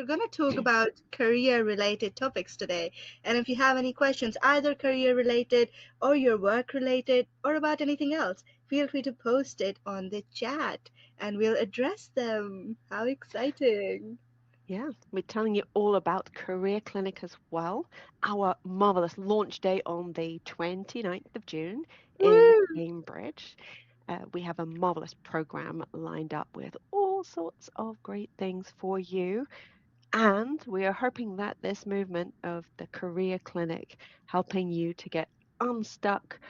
we're going to talk about career related topics today. And if you have any questions, either career related or your work related or about anything else, feel free to post it on the chat and we'll address them. How exciting! Yeah, we're telling you all about Career Clinic as well. Our marvelous launch day on the 29th of June in Woo! Cambridge. We have a marvelous program lined up with all sorts of great things for you. And we are hoping that this movement of the Career Clinic helping you to get unstuck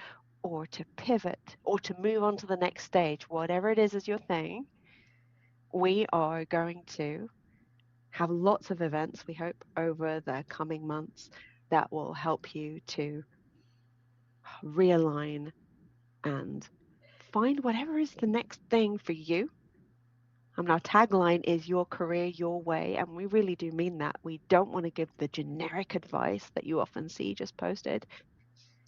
or to pivot or to move on to the next stage, whatever it is your thing, we are going to have lots of events, we hope, over the coming months that will help you to realign and find whatever is the next thing for you. Our tagline is your career, your way, and we really do mean that. We don't want to give the generic advice that you often see just posted.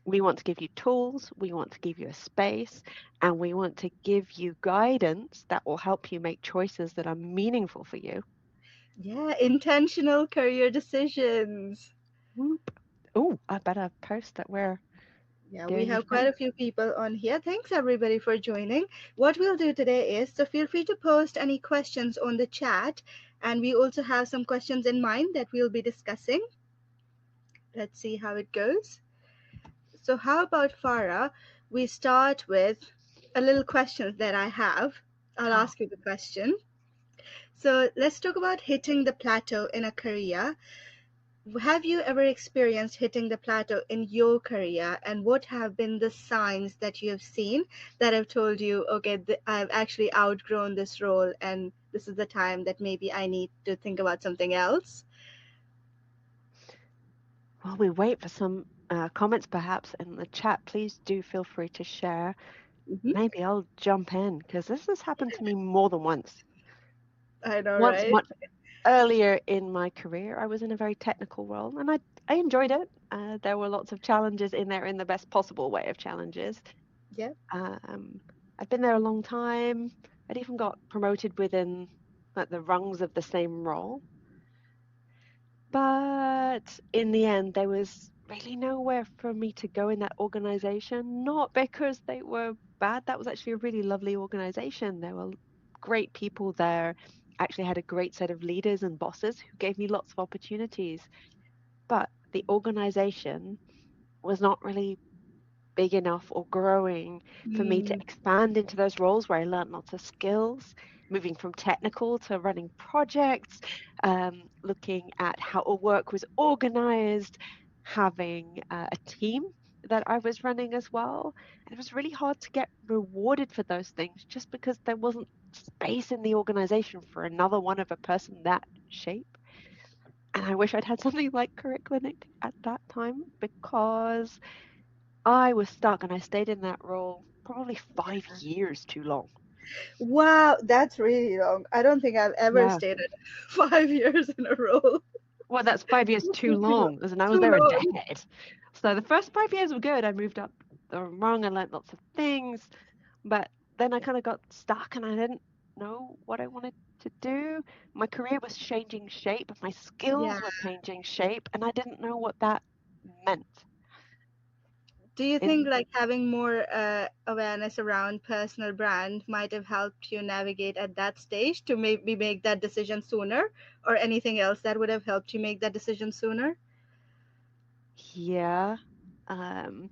We want to give you tools, we want to give you a space, and we want to give you guidance that will help you make choices that are meaningful for you. Yeah, intentional career decisions. Oh, I better post that we're Yeah, we doing have quite events. a few people on here. Thanks everybody for joining. What we'll do today is so feel free to post any questions on the chat, and we also have some questions in mind that we'll be discussing. Let's see how it goes. So, how about Farah? We start with a little question that I have. I'll ask you the question. So, let's talk about hitting the plateau in a career. Have you ever experienced hitting the plateau in your career, and what have been the signs that you have seen that have told you, okay, I've actually outgrown this role, and this is the time that maybe I need to think about something else? While we wait for some comments perhaps in the chat, please do feel free to share. Hmm. Maybe I'll jump in because this has happened to me more than once. I know, Once, right? much earlier in my career, I was in a very technical role and I enjoyed it. There were lots of challenges in there in the best possible way of challenges. Yeah. Um, I'd been there a long time. I'd even got promoted within like the rungs of the same role. But in the end, there was really nowhere for me to go in that organization, not because they were bad. That was actually a really lovely organization. There were great people there. Actually had a great set of leaders and bosses who gave me lots of opportunities. But the organization was not really big enough or growing for me to Mm, expand into those roles where I learned lots of skills, moving from technical to running projects, looking at how a work was organized, having a team that I was running as well. And it was really hard to get rewarded for those things just because there wasn't space in the organization for another one of a person that shape. And I wish I'd had something like Career Clinic at that time because I was stuck and I stayed in that role probably 5 years too long. wow, that's really long. I don't think I've ever Yeah. stayed at 5 years in a row. Well, that's 5 years That's too really long. long, and I was Too there a long. decade. So the first 5 years were good. I moved up the rung and learned lots of things, but then I kind of got stuck and I didn't know what I wanted to do. My career was changing shape, my Yeah. skills were changing shape, and I didn't know what that meant. Do you think In like having more awareness around personal brand might have helped you navigate at that stage to maybe make that decision sooner, or anything else that would have helped you make that decision sooner? Yeah, um,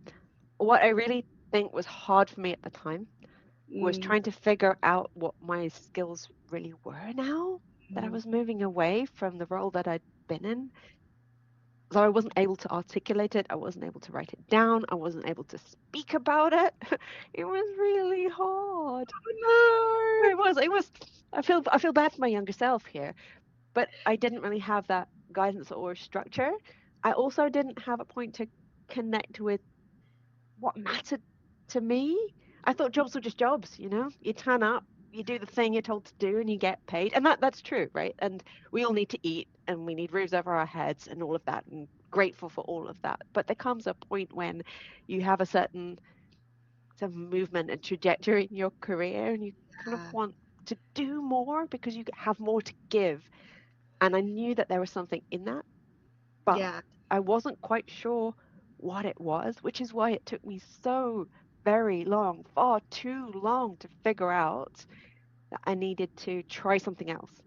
what I really think was hard for me at the time was Mm, trying to figure out what my skills really were now that I mm, was moving away from the role that I'd been in. So I wasn't able to articulate it. I wasn't able to write it down. I wasn't able to speak about it. It was really hard. oh It was I feel bad for my younger self here, but I didn't really have that guidance or structure. I also didn't have a point to connect with what mattered to me. I thought jobs were just jobs, you know? You turn up, you do the thing you're told to do and you get paid. And that's true, right? And we all need to eat and we need roofs over our heads and all of that and grateful for all of that. But there comes a point when you have a certain sort of movement and trajectory in your career and you kind of yeah. want to do more because you have more to give. And I knew that there was something in that, but Yeah, I wasn't quite sure what it was, which is why it took me so very long, far too long, to figure out that I needed to try something else.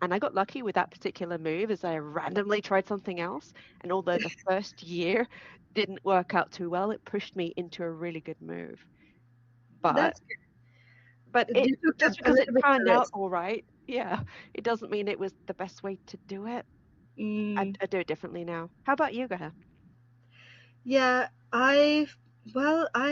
And I got lucky with that particular move as I randomly tried something else. And although the first year didn't work out too well, it pushed me into a really good move. But that's but good. it You took just a because it little bit of turned a out risk. all right, yeah, it doesn't mean it was the best way to do it. Mm. I do it differently now. How about you, Gaha? Yeah, I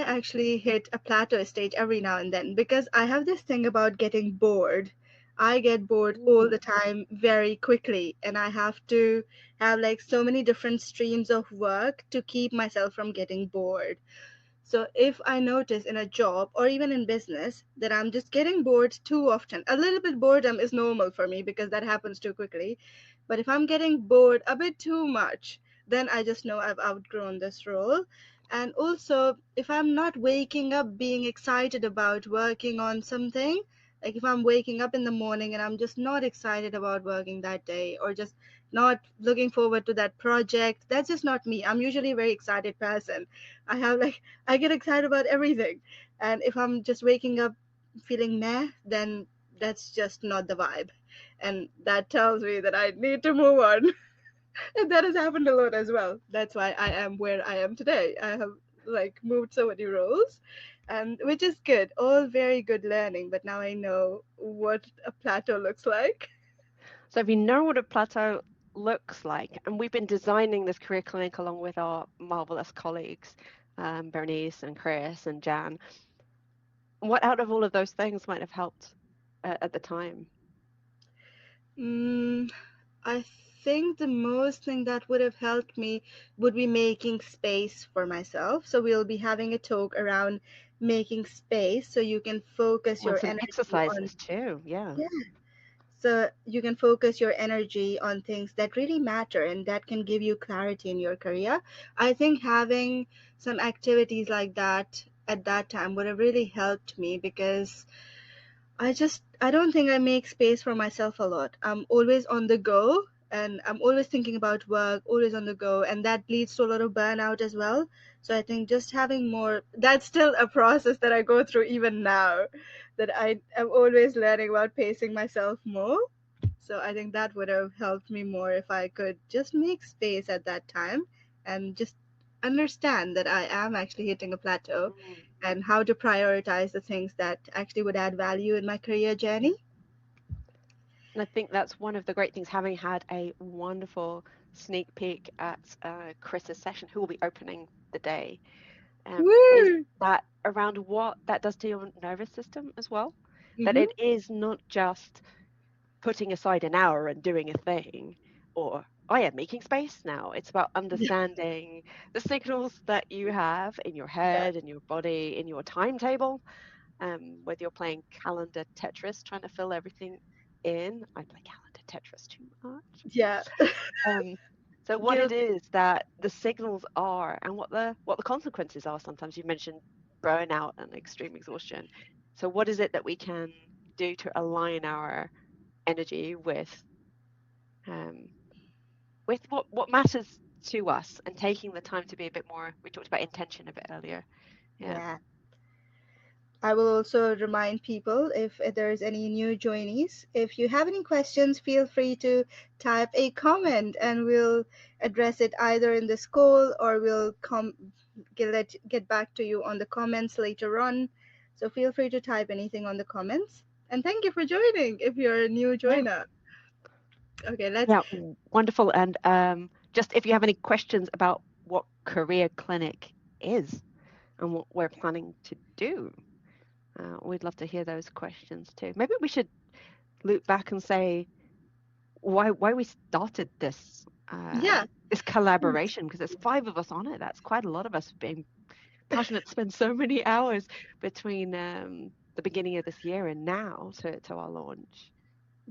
actually hit a plateau stage every now and then because I have this thing about getting bored. I get bored all the Mm. time very quickly, and I have to have like so many different streams of work to keep myself from getting bored. So if I notice in a job or even in business that I'm just getting bored too often, a little bit boredom is normal for me because that happens too quickly. But if I'm getting bored a bit too much, then I just know I've outgrown this role. And also, if I'm not waking up being excited about working on something, like if I'm waking up in the morning and I'm just not excited about working that day or just not looking forward to that project, that's just not me. I'm usually a very excited person. I have like I get excited about everything. And if I'm just waking up feeling meh, then that's just not the vibe. And that tells me that I need to move on. And that has happened a lot as well. That's why I am where I am today. I have like moved so many roles, and which is good. All very good learning, but now I know what a plateau looks like. So if you know what a plateau looks like, and we've been designing this career clinic along with our marvelous colleagues, Bernice and Chris and Jan, what out of all of those things might have helped at the time? Mm, I think the most thing that would have helped me would be making space for myself. So we'll be having a talk around making space so you can focus And your some energy on, exercises too, yeah. yeah, so you can focus your energy on things that really matter and that can give you clarity in your career. I think having some activities like that at that time would have really helped me because I don't think I make space for myself a lot. I'm always on the go and I'm always thinking about work, always on the go, and that leads to a lot of burnout as well. So I think just having more, that's still a process that I go through even now, that I am always learning about pacing myself more. So I think that would have helped me more if I could just make space at that time and just understand that I am actually hitting a plateau Mm, and how to prioritize the things that actually would add value in my career yeah. journey. And I think that's one of the great things, having had a wonderful sneak peek at Chris's session, who will be opening the day, is Woo! that around what that does to your nervous system as well. That Mm-hmm. it is not just putting aside an hour and doing a thing, or I am making space now. It's about Yeah, understanding the signals that you have in your yeah, head, in your body, in your timetable, whether you're playing calendar Tetris, trying to fill everything in. I play calendar Tetris too much. yeah. Um, so what it Guilty. is that the signals are and what the consequences are. Sometimes you mentioned burnout and extreme exhaustion. So what is it that we can do to align our energy um, with what matters to us, and taking the time to be a bit more. We talked about intention a bit earlier. Yeah. Yeah. I will also remind people if there's any new joinees, if you have any questions, feel free to type a comment and we'll address it either in this call or we'll get back to you on the comments later on. So feel free to type anything on the comments. And thank you for joining if you're a new Yeah. joiner. Okay, let's Yeah, wonderful. And just if you have any questions about what Career Clinic is and what we're planning to do, we'd love to hear those questions too. Maybe we should loop back and say why we started yeah, this collaboration, because there's five of us on it. That's quite a lot of us being passionate to spend so many hours between the beginning of this year and now to our launch.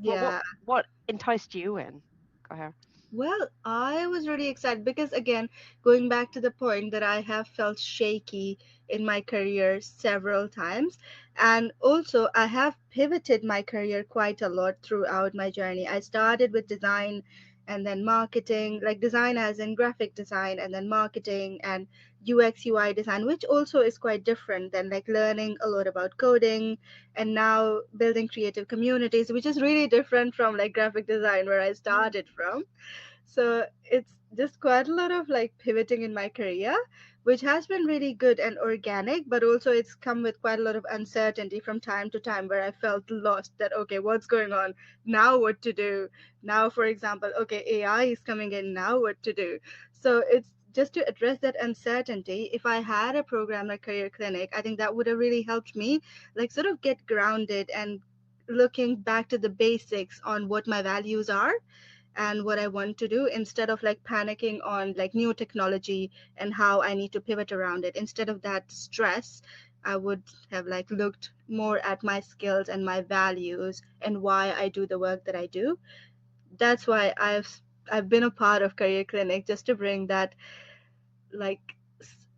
What what yeah. what enticed you in? Go ahead. Well, I was really excited because, again, going back to the point that I have felt shaky in my career several times. And also, I have pivoted my career quite a lot throughout my journey. I started with design and then marketing, like design as in graphic design, and then marketing and UX UI design, which also is quite different than like learning a lot about coding, and now building creative communities, which is really different from like graphic design where I Mm. started from. So it's just quite a lot of like pivoting in my career, which has been really good and organic, but also it's come with quite a lot of uncertainty from time to time where I felt lost that, okay, what's going on? Now what to do? Now, for example, okay, AI is coming in, now what to do? So it's just to address that uncertainty. If I had a program like Career Clinic, I think that would have really helped me, like, sort of get grounded and looking back to the basics on what my values are and what I want to do, instead of like panicking on like new technology and how I need to pivot around it. Instead of that stress, I would have like looked more at my skills and my values and why I do the work that I do. That's why I've been a part of Career Clinic, just to bring that, like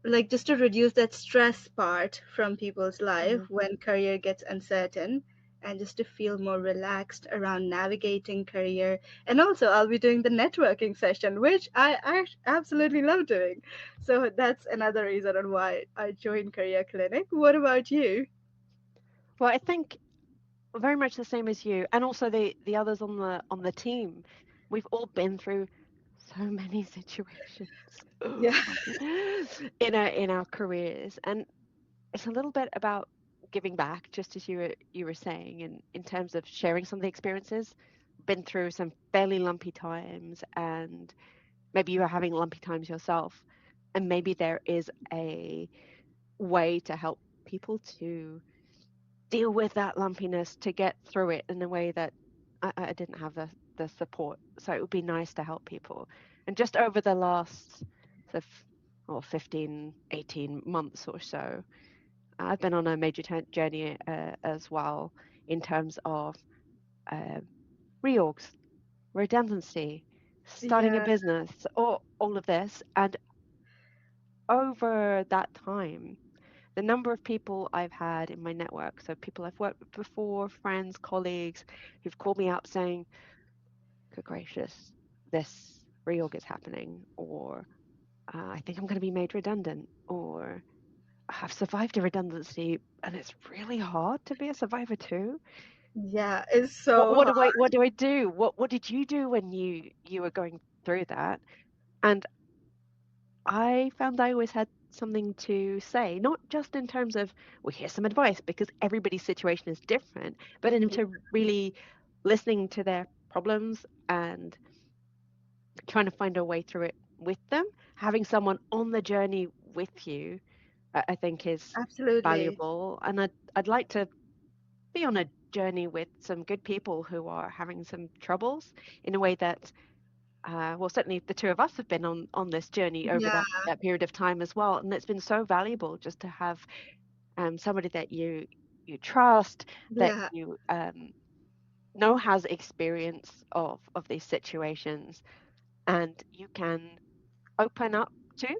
like just to reduce that stress part from people's life Yeah. when career gets uncertain, and just to feel more relaxed around navigating career. And also, I'll be doing the networking session, which I absolutely love doing. So that's another reason on why I joined Career Clinic. What about you? Well, I think very much the same as you, and also the others on the team. We've all been through so many situations Yeah. in our careers, and it's a little bit about giving back, just as you were saying, in terms of sharing some of the experiences. Been through some fairly lumpy times, and maybe you are having lumpy times yourself, and maybe there is a way to help people to deal with that lumpiness, to get through it in a way that I didn't have the support. So it would be nice to help people. And just over the last sort of, well, 15, 18 months or so, I've been on a major journey as well, in terms of uh, reorgs, redundancy, starting a Yeah. business, or all of this. And over that time, the number of people I've had in my network, so people I've worked with before, friends, colleagues, who've called me up saying, good gracious, this reorg is happening, or I think I'm going to be made redundant, or I've survived a redundancy and it's really hard to be a survivor too. Yeah, it's so hard. What do I do? What did you do when you were going through that? And I found I always had something to say, not just in terms of, well, here's some advice, because everybody's situation is different, but into really listening to their problems and trying to find a way through it with them. Having someone on the journey with you, I think, is Absolutely. valuable. And I'd like to be on a journey with some good people who are having some troubles, in a way that well, certainly the two of us have been on this journey over Yeah. that period of time as well, and it's been so valuable just to have somebody that you trust, that Yeah. you know has experience of these situations, and you can open up to.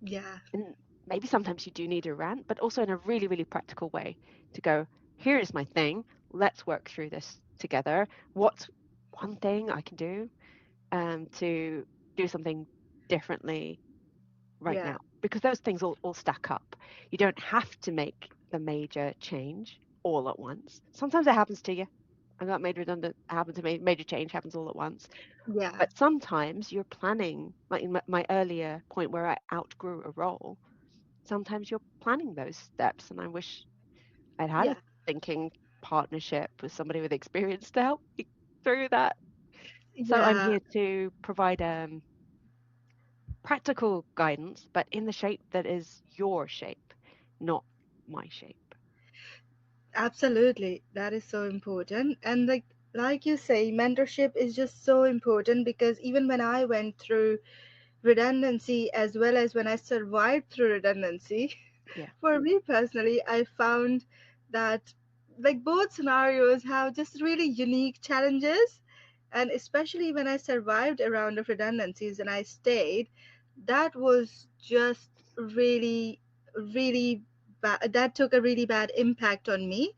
Yeah. And maybe sometimes you do need a rant, but also in a really, really practical way, to go, here is my thing, let's work through this together. What's one thing I can do to do something differently right Yeah. now? Because those things all stack up. You don't have to make the major change all at once. Sometimes it happens to you. I got made redundant, happened to me, major change happens all at once. Yeah. But sometimes you're planning, like in my earlier point where I outgrew a role, sometimes you're planning those steps. And I wish I'd had a Yeah. thinking partnership with somebody with experience to help me through that. So I'm Yeah. here to provide practical guidance, but in the shape that is your shape, not my shape. Absolutely. That is so important. And like you say, mentorship is just so important, because even when I went through redundancy as well as when I survived through redundancy, Yeah. for me personally, I found that like both scenarios have just really unique challenges. And especially when I survived a round of redundancies and I stayed, that was just really, really that took a really bad impact on me,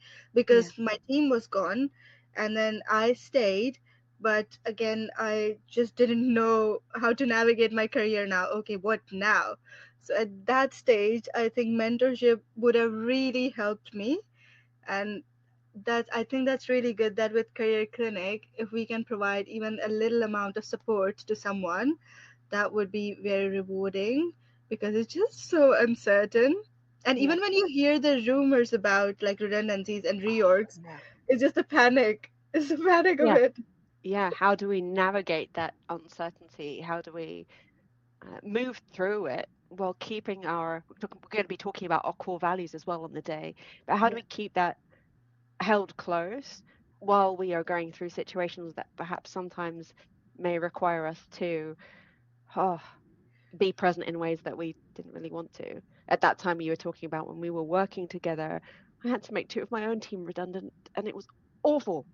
Yeah. because my team was gone, and then I stayed. But again, I just didn't know how to navigate my career now. Okay, what now? So at that stage, I think mentorship would have really helped me. And that, I think that's really good, that with career clinic, if we can provide even a little amount of support to someone, that would be very rewarding, because it's just so uncertain. And Yeah. even when you hear the rumors about like redundancies and reorgs, Yeah. it's just a panic. It's a panic of Yeah. it. Yeah. How do we navigate that uncertainty? How do we move through it while keeping we're going to be talking about our core values as well on the day, but how do Yeah, we keep that held close while we are going through situations that perhaps sometimes may require us to oh, be present in ways that we didn't really want to. At that time, you were talking about when we were working together, I had to make two of my own team redundant, and it was awful.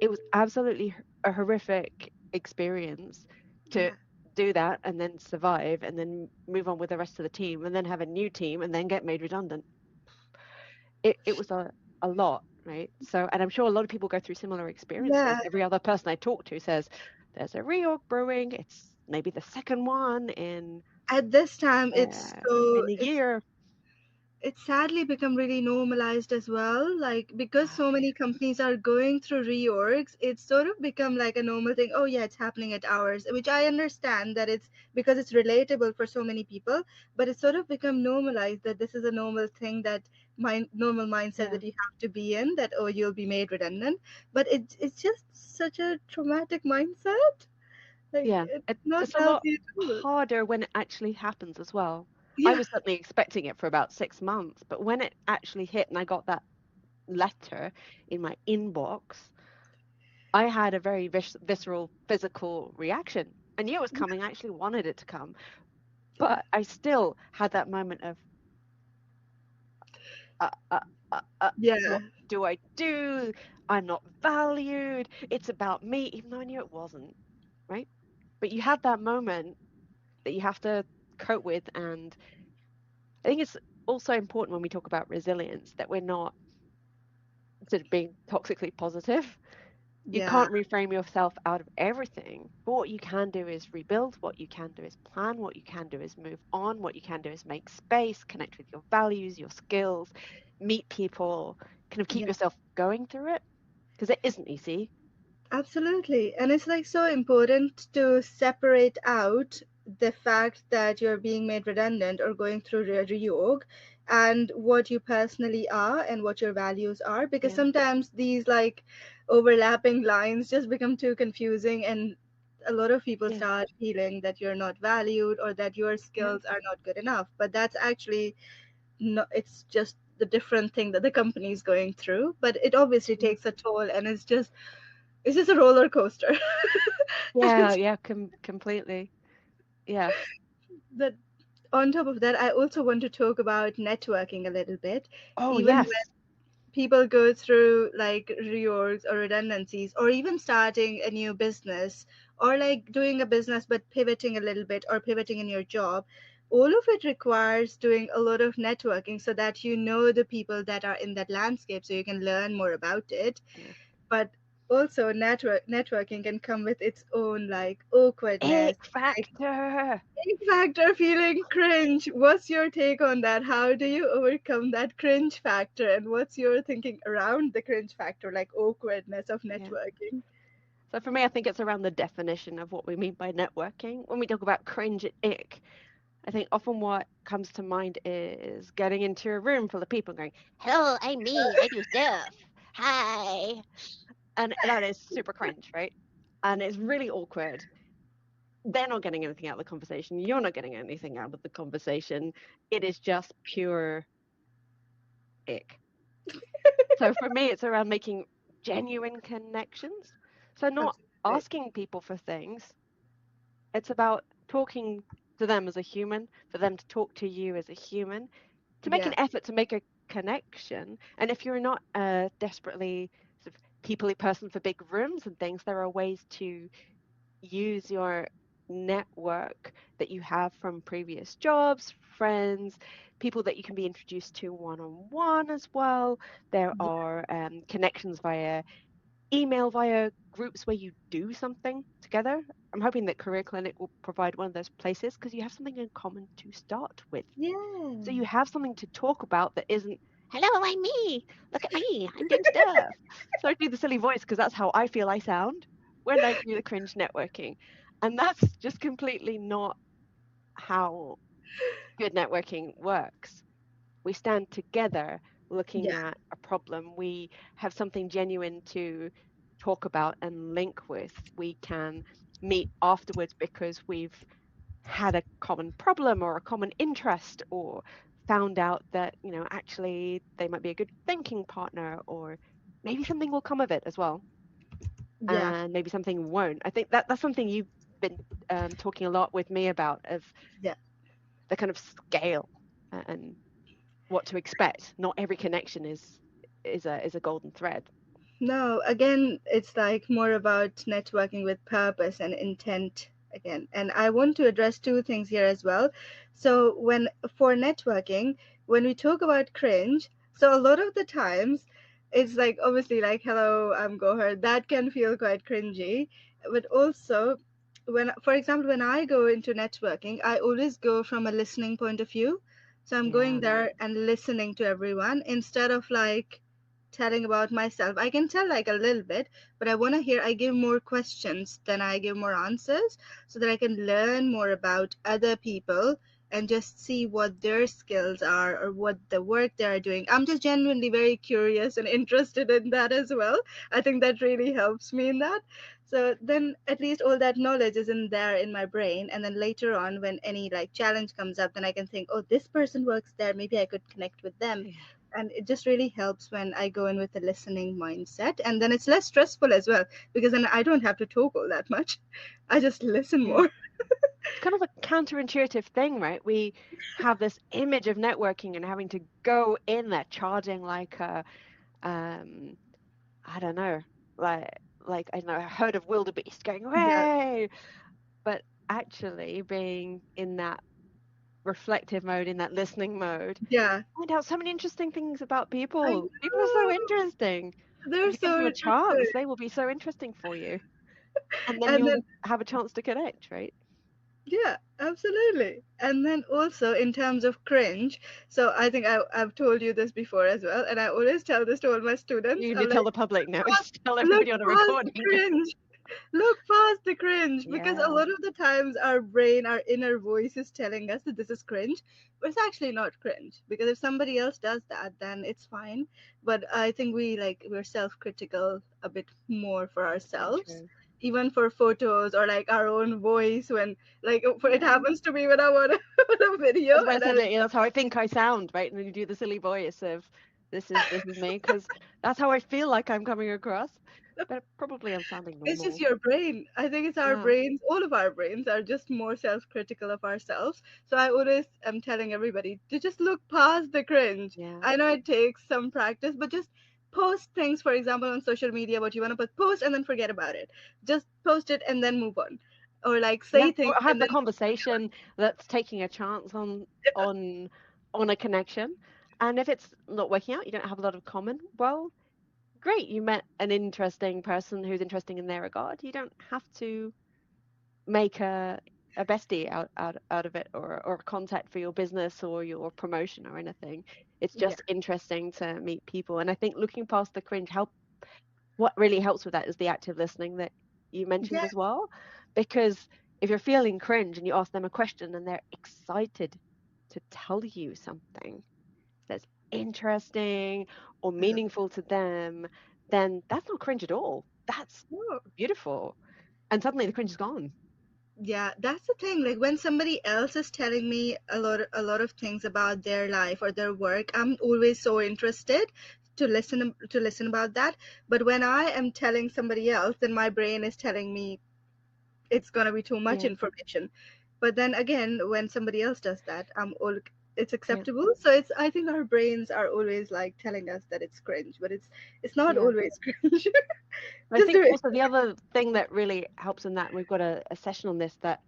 It was absolutely a horrific experience to yeah, do that and then survive and then move on with the rest of the team and then have a new team and then get made redundant. It was a lot, right? So, and I'm sure a lot of people go through similar experiences. yeah. Every other person I talk to says there's a reorg brewing. It's maybe the second one At this time, in a year. it's sadly become really normalized as well. Like, because Oh, so yeah. many companies are going through reorgs, it's sort of become like a normal thing. Oh yeah, it's happening at ours, which I understand that it's because it's relatable for so many people, but it's sort of become normalized that this is a normal thing, that normal mindset Yeah. that you have to be in, that oh, you'll be made redundant. But it's just such a traumatic mindset. Like, Yeah, it's not it's a lot healthy at all. harder when it actually happens as well. I Yeah, was certainly expecting it for about 6 months, but when it actually hit and I got that letter in my inbox, I had a very visceral physical reaction. I knew it was coming. I actually wanted it to come, yeah, but I still had that moment of, uh, uh, yeah. what do I do? I'm not valued. It's about me, even though I knew it wasn't, right? But you have that moment that you have to cope with. And I think it's also important when we talk about resilience that we're not sort of being toxically positive. You Yeah, can't reframe yourself out of everything. But what you can do is rebuild, what you can do is plan, what you can do is move on, what you can do is make space, connect with your values, your skills, meet people, kind of keep yeah. yourself going through it because it isn't easy. Absolutely. And it's like so important to separate out the fact that you're being made redundant or going through reorg, and what you personally are and what your values are, because Yeah, sometimes these like overlapping lines just become too confusing, and a lot of people yeah, start feeling that you're not valued or that your yeah, skills are not good enough. But that's actually no, it's just the different thing that the company is going through. But it obviously yeah, takes a toll, and it's just a roller coaster. yeah, And yeah, completely. Yeah. that, on top of that, I also want to talk about networking a little bit. Oh, Even yes. when people go through like reorgs or redundancies, or even starting a new business, or like doing a business but pivoting a little bit, or pivoting in your job, all of it requires doing a lot of networking, so that you know the people that are in that landscape, so you can learn more about it. Yeah. But also networking can come with its own like awkwardness, Ick like factor. ick factor, feeling cringe. What's your take on that? How do you overcome that cringe factor, and what's your thinking around the cringe factor, like awkwardness of Yeah. networking? So for me, I think it's around the definition of what we mean by networking. When we talk about cringe and ick, I think often what comes to mind is getting into a room full of people and going, "Hello, I'm me. I do stuff. Hi." And that is super cringe, right? And it's really awkward. They're not getting anything out of the conversation. You're not getting anything out of the conversation. It is just pure ick. So for me, it's around making genuine connections. So not Absolutely. asking people for things. It's about talking to them as a human, for them to talk to you as a human, to make Yeah, an effort to make a connection. And if you're not a desperately sort of peoply person for big rooms and things, there are ways to use your network that you have from previous jobs, friends, people that you can be introduced to one on one as well. There Yeah, are connections via email, via groups where you do something together. I'm hoping that Career Clinic will provide one of those places because you have something in common to start with. So yeah, you have something to talk about that isn't, hello, I'm me. Look at me. I'm doing stuff. So I do the silly voice because that's how I feel I sound when I do the cringe networking. And that's just completely not how good networking works. We stand together looking yeah, at a problem. We have something genuine to talk about and link with. We can meet afterwards because we've had a common problem or a common interest or found out that, actually they might be a good thinking partner, or maybe something will come of it as well, yeah, and maybe something won't. I think that's something you've been talking a lot with me about, of yeah. the kind of scale and what to expect. Not every connection is a golden thread. No, again, it's like more about networking with purpose and intent again. And I want to address two things here as well. So, when for networking, when we talk about cringe, so a lot of the times it's like obviously like, hello, I'm Gauher. That can feel quite cringy. But also, for example, when I go into networking, I always go from a listening point of view. So, I'm going Yeah, there and listening to everyone instead of like, telling about myself. I can tell like a little bit, but I want to hear, I give more questions than I give more answers so that I can learn more about other people and just see what their skills are or what the work they are doing. I'm just genuinely very curious and interested in that as well. I think that really helps me in that. So then at least all that knowledge is in there in my brain. And then later on, when any like challenge comes up, then I can think, oh, this person works there. Maybe I could connect with them, yeah, and it just really helps when I go in with a listening mindset, and then it's less stressful as well because then I don't have to talk all that much. I just listen yeah. more. It's kind of a counterintuitive thing, right? We have this image of networking and having to go in there charging like a, um, I don't know, like I don't know, a herd of wildebeest going, Yeah, "Hooray!" But actually being in that reflective mode, in that listening mode, yeah, find out so many interesting things about I people. People are so know, interesting. they're If you give so them a interesting. chance, they will be so interesting for you. And then And then you'll have a chance to connect, right? yeah, absolutely. And then also in terms of cringe, so I think I've told you this before as well, and I always tell this to all my students. You need I'm to tell like, the public now. "Past- Just tell look everybody on a past the recording. cringe. Look past the cringe, because a Yeah, lot of the times our brain, our inner voice is telling us that this is cringe, but it's actually not cringe, because if somebody else does that, then it's fine. But I think we're self-critical a bit more for that's very ourselves, true. even for photos or like our own voice, when like for it Yeah. happens to me when I want to on a video That's why I and said I that, that's how I think I sound, right? And then you do the silly voice of this is me, because that's how I feel like I'm coming across. But probably I'm sounding it's just normal. your brain. I think it's our Yeah. brains. All of our brains are just more self-critical of ourselves. So I always am telling everybody to just look past the cringe. Yeah. I know it takes some practice, but just post things, for example, on social media, what you want to post and then forget about it. Just post it and then move on. Or like Yeah. say things Or have and the then conversation that's taking a chance on on a connection. And if it's not working out, you don't have a lot of common, well, great. You met an interesting person who's interesting in their regard. You don't have to make a bestie out of it, or a contact for your business or your promotion or anything. It's yeah, just interesting to meet people. And I think looking past the cringe, what really helps with that is the active listening that you mentioned yeah, as well. Because if you're feeling cringe and you ask them a question and they're excited to tell you something that's interesting or uh, meaningful to them, then that's not cringe at all. That's oh, beautiful. And suddenly the cringe is gone. yeah. That's the thing. Like when somebody else is telling me a lot of things about their life or their work, I'm always so interested to listen about that. But when I am telling somebody else, then my brain is telling me it's gonna be too much Yeah, information. But then again, when somebody else does that, it's yeah, acceptable. So it's I think our brains are always like telling us that it's cringe, but it's not yeah. always cringe. I Just think do it. also the other thing that really helps in that, and we've got a session on this, that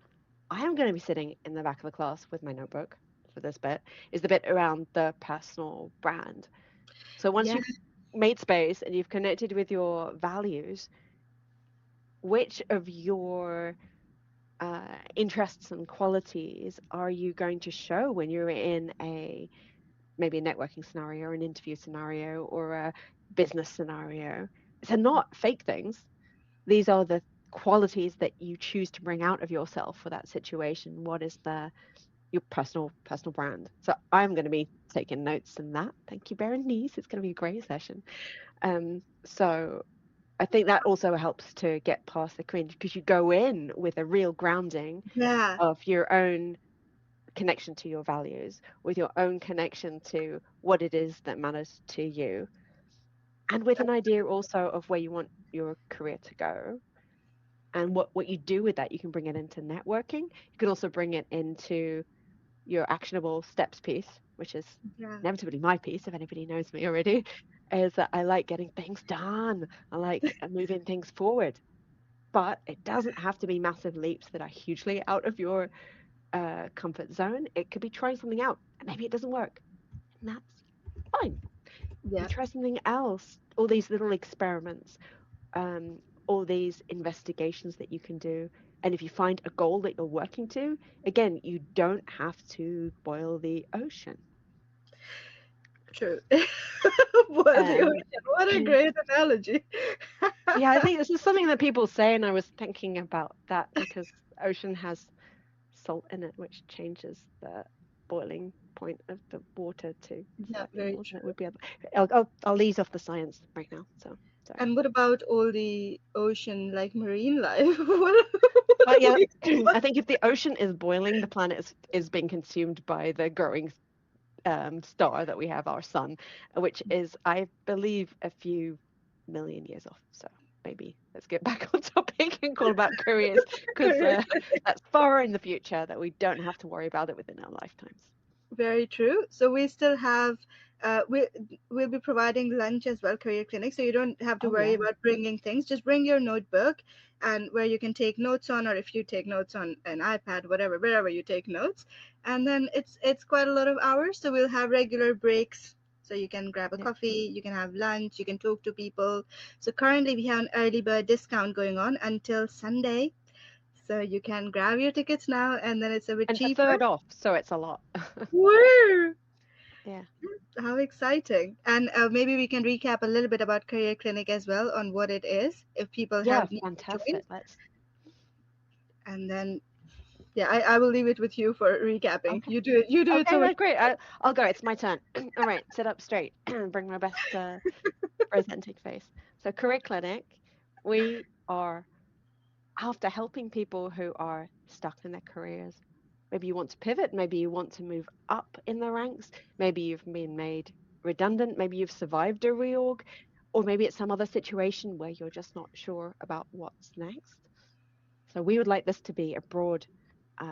I am going to be sitting in the back of the class with my notebook. for this bit, is the bit around the personal brand. So once Yeah, you've made space and you've connected with your values, which of your interests and qualities are you going to show when you're in a maybe a networking scenario or an interview scenario or a business scenario? They're not fake things. These are the qualities that you choose to bring out of yourself for that situation. What is the your personal brand? So I'm going to be taking notes in that. Thank you, Berenice. It's going to be a great session. So I think that also helps to get past the cringe because you go in with a real grounding yeah, of your own connection to your values, with your own connection to what it is that matters to you, and with an idea also of where you want your career to go and what you do with that. You can bring it into networking. You can also bring it into your actionable steps piece, which is yeah, inevitably my piece, if anybody knows me already, is that I like getting things done. I like moving things forward. But it doesn't have to be massive leaps that are hugely out of your comfort zone. It could be trying something out and maybe it doesn't work. And that's fine. You yeah. try something else. All these little experiments, um, all these investigations that you can do. And if you find a goal that you're working to, again, you don't have to boil the ocean. True. Boil the Um, ocean. What a great analogy. yeah, I think this is something that people say, and I was thinking about that because ocean has salt in it, which changes the boiling point of the water to Yeah, slightly very more than it true. would be other. I'll ease off the science right now. So sorry. And what about all the ocean, like marine life? What Well, are yeah, we? I think if the ocean is boiling, the planet is being consumed by the growing star that we have, our sun, which is, I believe, a few million years off. So maybe let's get back on topic and call about careers because that's far in the future that we don't have to worry about it within our lifetimes. Very true. So we still have, we'll be providing lunch as well, career clinic. So you don't have to Oh worry yeah, about bringing things. Just bring your notebook and where you can take notes on, or if you take notes on an iPad, whatever, wherever you take notes. And then it's quite a lot of hours. So we'll have regular breaks. So you can grab a yeah. coffee, you can have lunch, you can talk to people. So currently we have an early bird discount going on until Sunday. So you can grab your tickets now, and then it's a bit And a cheaper. third off, so it's a lot. Woo! Yeah. How exciting. And maybe we can recap a little bit about Career Clinic as well on what it is if people Yeah, have newly joined. fantastic. Let's. And then, yeah, I will leave it with you for recapping. Okay. You do it Okay, so much. that's great. I'll go. It's my turn. All right, sit up straight. Bring my best presenting face. So, Career Clinic, we are after helping people who are stuck in their careers. Maybe you want to pivot, maybe you want to move up in the ranks, maybe you've been made redundant, maybe you've survived a reorg, or maybe it's some other situation where you're just not sure about what's next. So we would like this to be a broad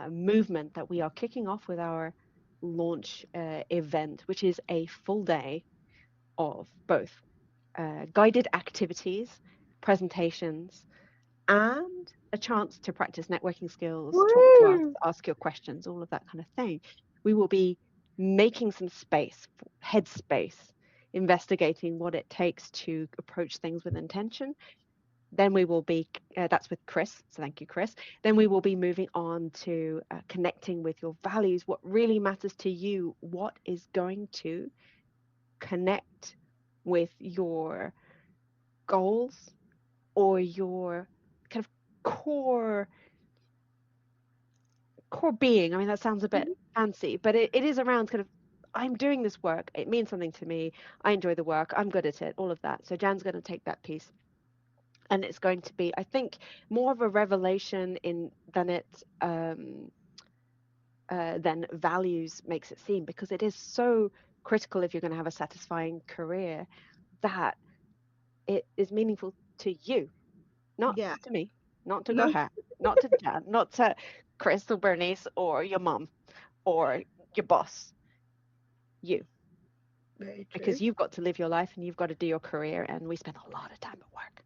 movement that we are kicking off with our launch event, which is a full day of both guided activities, presentations, and a chance to practice networking skills, talk to us, Woo! ask your questions, all of that kind of thing. We will be making some space, headspace, investigating what it takes to approach things with intention. Then we will be, that's with Chris, so thank you, Chris. Then we will be moving on to connecting with your values, what really matters to you, what is going to connect with your goals or your kind of core being. I mean, that sounds a bit fancy, but it is around kind of I'm doing this work. It means something to me. I enjoy the work. I'm good at it. All of that. So Jan's going to take that piece, and it's going to be, I think, more of a revelation in than it than values makes it seem, because it is so critical if you're going to have a satisfying career that it is meaningful to you, not Yeah. to me, not to No, Gauher, not to Jan, not to Chris or Bernice or your mum or your boss, you, very true. because you've got to live your life and you've got to do your career, and we spend a lot of time at work.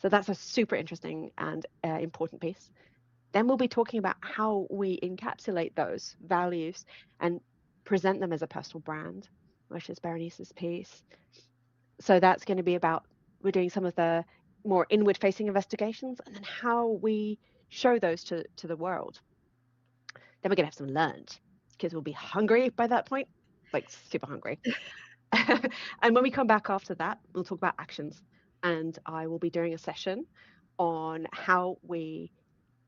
So that's a super interesting and important piece. Then we'll be talking about how we encapsulate those values and present them as a personal brand, which is Berenice's piece. So that's going to be about, we're doing some of the more inward facing investigations and then how we show those to the world. Then we're going to have some lunch. Kids will be hungry by that point, like super hungry. And when we come back after that, we'll talk about actions. And I will be doing a session on how we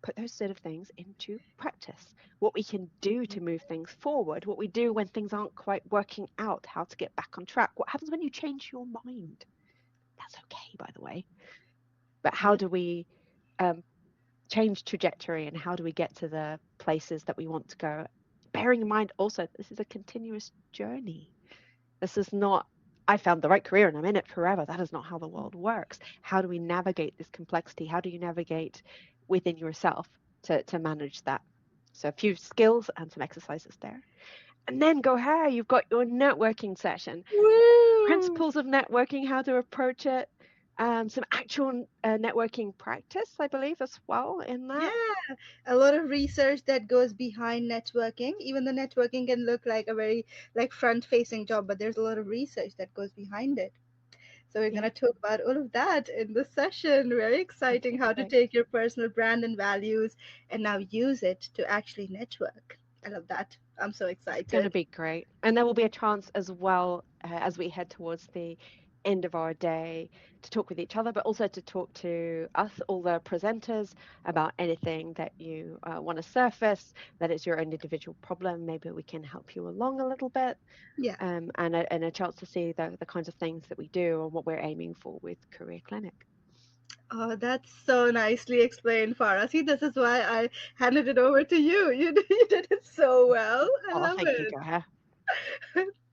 put those sort of things into practice, what we can do to move things forward, what we do when things aren't quite working out, how to get back on track, what happens when you change your mind. That's okay, by the way. But how Yeah. do we um, change trajectory and how do we get to the places that we want to go? Bearing in mind also, this is a continuous journey. This is not, I found the right career and I'm in it forever. That is not how the world works. How do we navigate this complexity? How do you navigate within yourself to manage that? So a few skills and some exercises there. And then Gauher, you've got your networking session. Woo! Principles of networking, how to approach it. Some actual networking practice, I believe, as well in that. Yeah, a lot of research that goes behind networking. Even the networking can look like a very like front-facing job, but there's a lot of research that goes behind it. So we're Yeah, gonna talk about all of that in this session. Very exciting how to fantastic. take your personal brand and values and now use it to actually network. I love that. I'm so It's going to excited. be great. And there will be a chance as well as we head towards the end of our day to talk with each other, but also to talk to us, all the presenters, about anything that you want to surface, that is your own individual problem. Maybe we can help you along a little bit, Yeah. and a chance to see the kinds of things that we do and what we're aiming for with Career Clinic. Oh, that's so nicely explained, Farah. See, this is why I handed it over to you. You did it so well. I Oh, love thank you, it. Gauher.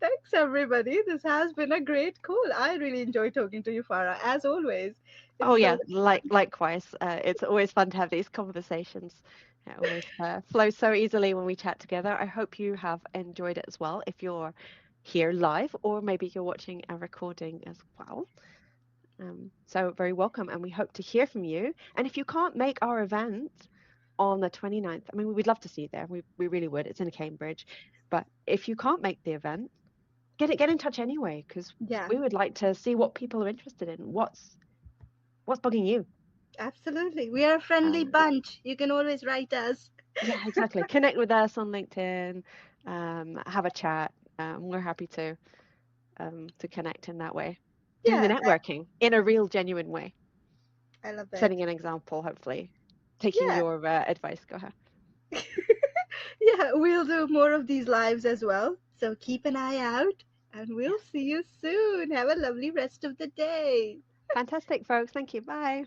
Thanks, everybody. This has been a great call. I really enjoyed talking to you, Farah, as always. Oh It's so yeah, likewise. It's always fun to have these conversations. It always flows so easily when we chat together. I hope you have enjoyed it as well. If you're here live, or maybe you're watching a recording as well. So very welcome, and we hope to hear from you. And if you can't make our event on the 29th, I mean, we'd love to see you there. We really would. It's in Cambridge, but if you can't make the event, get in touch anyway, because yeah, we would like to see what people are interested in. What's bugging you? absolutely. We are a friendly Um, bunch. You can always write us. yeah, exactly. Connect with us on LinkedIn, have a chat. We're happy to connect in that way, doing the Yeah, networking in a real, genuine way, I love it. setting an example, hopefully, taking Yeah, your advice. Go ahead. yeah, we'll do more of these lives as well. So keep an eye out, and we'll Yes, see you soon. Have a lovely rest of the day. fantastic, folks. Thank you. Bye.